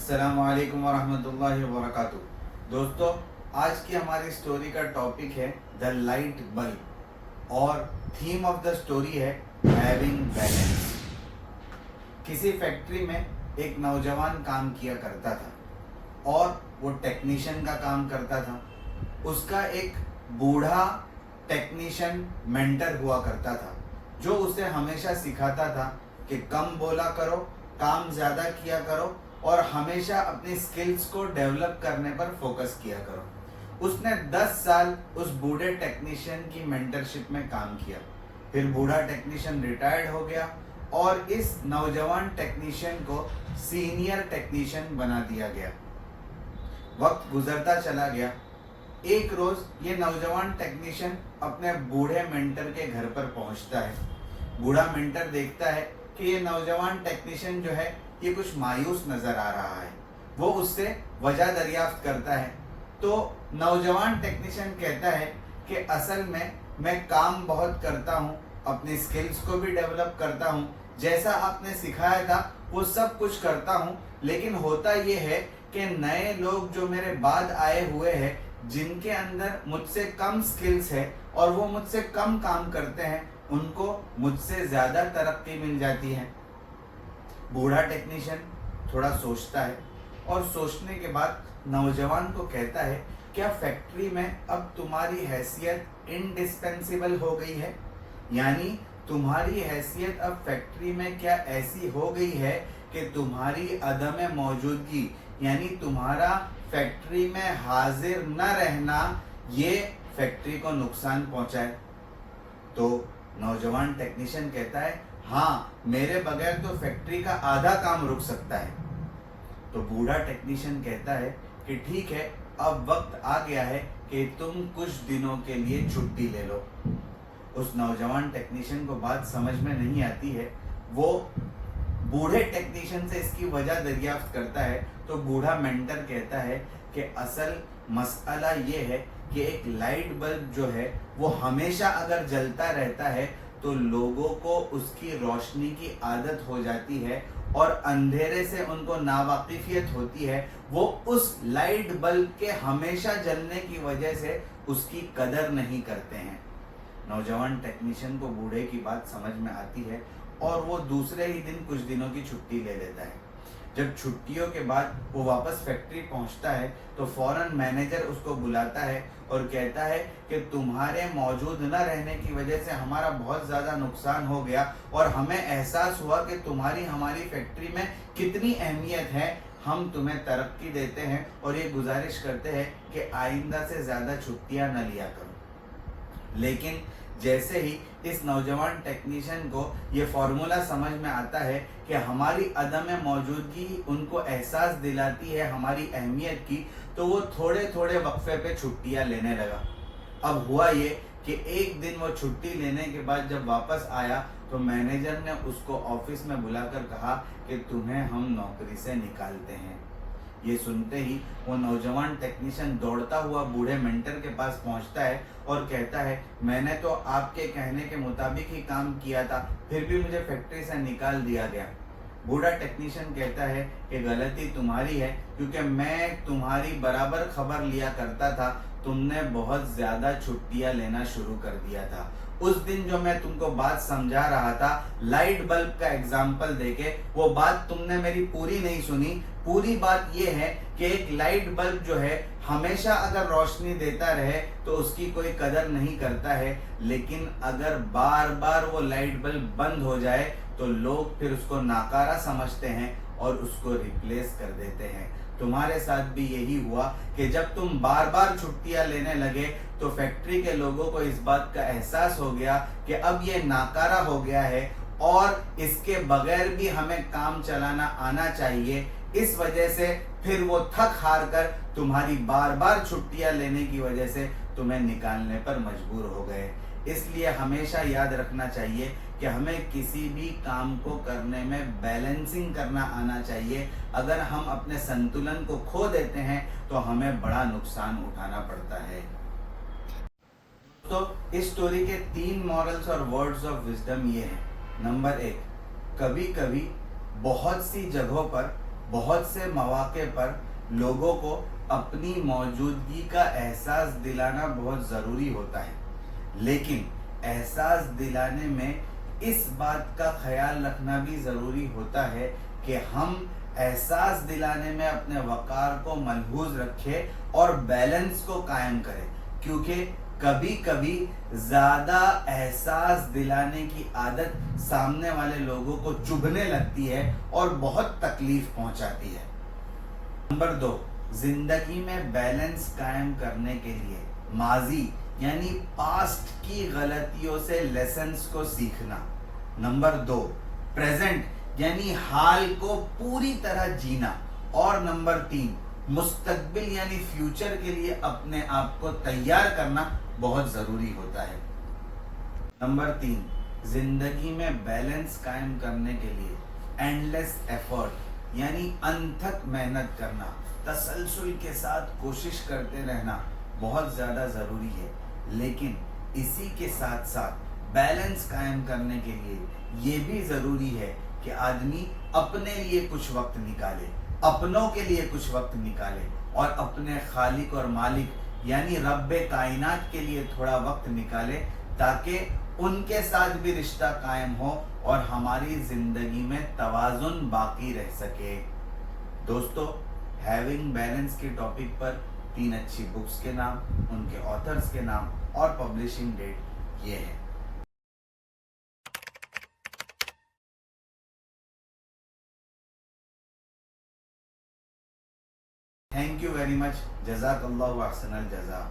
अस्सलाम वालेकुम वरहमतुल्लाहि वबरकातुहू। दोस्तों, आज की हमारी स्टोरी का टॉपिक है द लाइट बल्ब और थीम ऑफ द स्टोरी है हैविंग बैलेंस। किसी फैक्ट्री में एक नौजवान काम किया करता था और वो टेक्नीशियन का काम करता था। उसका एक बूढ़ा टेक्नीशियन मेंटर हुआ करता था जो उसे हमेशा सिखाता था कि कम बोला करो, काम ज़्यादा किया करो और हमेशा अपनी स्किल्स को डेवलप करने पर फोकस किया करो। उसने 10 साल उस बूढ़े टेक्नीशियन की मेंटरशिप में काम किया। फिर बूढ़ा टेक्नीशियन रिटायर्ड हो गया और इस नौजवान टेक्नीशियन को सीनियर टेक्नीशियन बना दिया गया। वक्त गुजरता चला गया। एक रोज ये नौजवान टेक्नीशियन अपने बूढ़े मेंटर के घर पर पहुंचता है। बूढ़ा मेंटर देखता है कि ये नौजवान टेक्नीशियन जो है ये कुछ मायूस नजर आ रहा है। वो उससे वजह दरियाफ्त करता है तो नौजवान टेक्नीशियन कहता है कि असल में मैं काम बहुत करता हूँ, अपनी स्किल्स को भी डेवलप करता हूँ, जैसा आपने सिखाया था वो सब कुछ करता हूँ, लेकिन होता ये है कि नए लोग जो मेरे बाद आए हुए हैं जिनके अंदर मुझसे कम स्किल्स है और वो मुझसे कम काम करते हैं, उनको मुझसे ज़्यादा तरक्की मिल जाती है। बूढ़ा टेक्नीशियन थोड़ा सोचता है और सोचने के बाद नौजवान को कहता है, क्या फैक्ट्री में अब तुम्हारी हैसियत इंडिस्पेंसिबल हो गई है? यानी तुम्हारी हैसियत अब फैक्ट्री में क्या ऐसी हो गई है कि तुम्हारी अदम मौजूदगी यानी तुम्हारा फैक्ट्री में हाजिर न रहना ये फैक्ट्री को नुकसान पहुंचाए? तो नौजवान टेक्नीशियन कहता है, हाँ, मेरे बगैर तो फैक्ट्री का आधा काम रुक सकता है। तो बूढ़ा टेक्नीशियन कहता है कि ठीक है, अब वक्त आ गया है कि तुम कुछ दिनों के लिए छुट्टी ले लो। उस नौजवान टेक्नीशियन को बात समझ में नहीं आती है। वो बूढ़े टेक्नीशियन से इसकी वजह दरियाफ्त करता है तो बूढ़ा मेंटर कहता है कि असल मसला ये है कि एक लाइट बल्ब जो है वो हमेशा अगर जलता रहता है तो लोगों को उसकी रोशनी की आदत हो जाती है और अंधेरे से उनको नावाकिफियत होती है। वो उस लाइट बल्ब के हमेशा जलने की वजह से उसकी कदर नहीं करते हैं। नौजवान टेक्नीशियन को बूढ़े की बात समझ में आती है और वो दूसरे ही दिन कुछ दिनों की छुट्टी ले लेता है। जब छुट्टियों के बाद वो वापस फैक्ट्री पहुंचता है तो फौरन मैनेजर उसको बुलाता है और कहता है कि तुम्हारे मौजूद न रहने की वजह से हमारा बहुत ज़्यादा नुकसान हो गया और हमें एहसास हुआ कि तुम्हारी हमारी फैक्ट्री में कितनी अहमियत है। हम तुम्हें तरक्की देते हैं और ये गुजारिश करते हैं कि आइंदा से ज़्यादा छुट्टियां न लिया करो। लेकिन जैसे ही इस नौजवान टेक्नीशियन को ये फॉर्मूला समझ में आता है कि हमारी अदम मौजूदगी उनको एहसास दिलाती है हमारी अहमियत की, तो वो थोड़े थोड़े वक्फे पे छुट्टियां लेने लगा। अब हुआ ये कि एक दिन वो छुट्टी लेने के बाद जब वापस आया तो मैनेजर ने उसको ऑफिस में बुलाकर कहा कि तुम्हें हम नौकरी से निकालते हैं। ये सुनते ही वो नौजवान टेक्नीशियन दौड़ता हुआ बूढ़े मेंटर के पास पहुंचता है और कहता है, मैंने तो आपके कहने के मुताबिक ही काम किया था, फिर भी मुझे फैक्ट्री से निकाल दिया गया। बूढ़ा टेक्नीशियन कहता है कि गलती तुम्हारी है, क्योंकि मैं तुम्हारी बराबर खबर लिया करता था, तुमने बहुत ज़्यादा छुट्टियां लेना शुरू कर दिया था। उस दिन जो मैं तुमको बात समझा रहा था लाइट बल्ब का एग्जाम्पल देके, वो बात तुमने मेरी पूरी नहीं सुनी। पूरी बात ये है कि एक लाइट बल्ब जो है हमेशा अगर रोशनी देता रहे तो उसकी कोई कदर नहीं करता है, लेकिन अगर बार बार वो लाइट बल्ब बंद हो जाए तो लोग फिर उसको नाकारा समझते हैं और उसको रिप्लेस कर देते हैं। तुम्हारे साथ भी यही हुआ कि जब तुम बार बार छुट्टियां लेने लगे तो फैक्ट्री के लोगों को इस बात का एहसास हो गया कि अब ये नाकारा हो गया है और इसके बगैर भी हमें काम चलाना आना चाहिए। इस वजह से फिर वो थक हार कर तुम्हारी बार बार छुट्टियां लेने की वजह से तुम्हें निकालने पर मजबूर हो गए। इसलिए हमेशा याद रखना चाहिए कि हमें किसी भी काम को करने में बैलेंसिंग करना आना चाहिए। अगर हम अपने संतुलन को खो देते हैं तो हमें बड़ा नुकसान उठाना पड़ता है। तो इस स्टोरी के 3 मॉरल्स और वर्ड्स ऑफ विजडम ये हैं। नंबर 1, कभी कभी बहुत सी जगहों पर بہت سے مواقع پر لوگوں کو اپنی موجودگی کا احساس دلانا بہت ضروری ہوتا ہے، لیکن احساس دلانے میں اس بات کا خیال رکھنا بھی ضروری ہوتا ہے کہ ہم احساس دلانے میں اپنے وقار کو ملحوظ رکھیں اور بیلنس کو قائم کریں، کیونکہ کبھی کبھی زیادہ احساس دلانے کی عادت سامنے والے لوگوں کو چبھنے لگتی ہے اور بہت تکلیف پہنچاتی ہے۔ نمبر 2، زندگی میں بیلنس قائم کرنے کے لیے ماضی یعنی پاسٹ کی غلطیوں سے لیسنز کو سیکھنا۔ نمبر 2، پریزنٹ یعنی حال کو پوری طرح جینا۔ اور نمبر 3، مستقبل یعنی فیوچر کے لیے اپنے آپ کو تیار کرنا بہت ضروری ہوتا ہے۔ نمبر 3، زندگی میں بیلنس قائم کرنے کے لیے اینڈلیس ایفرٹ یعنی انتھک محنت کرنا، تسلسل کے ساتھ کوشش کرتے رہنا بہت زیادہ ضروری ہے، لیکن اسی کے ساتھ ساتھ بیلنس قائم کرنے کے لیے یہ بھی ضروری ہے کہ آدمی اپنے لیے کچھ وقت نکالے، اپنوں کے لیے کچھ وقت نکالے اور اپنے خالق اور مالک یعنی رب کائنات کے لیے تھوڑا وقت نکالے، تاکہ ان کے ساتھ بھی رشتہ قائم ہو اور ہماری زندگی میں توازن باقی رہ سکے۔ دوستو، ہیونگ بیلنس کے ٹاپک پر 3 اچھی بکس کے نام، ان کے آتھرز کے نام اور پبلشنگ ڈیٹ یہ ہے۔ تھینک یو ویری مچ، جزاک اللہ احسن الجزا۔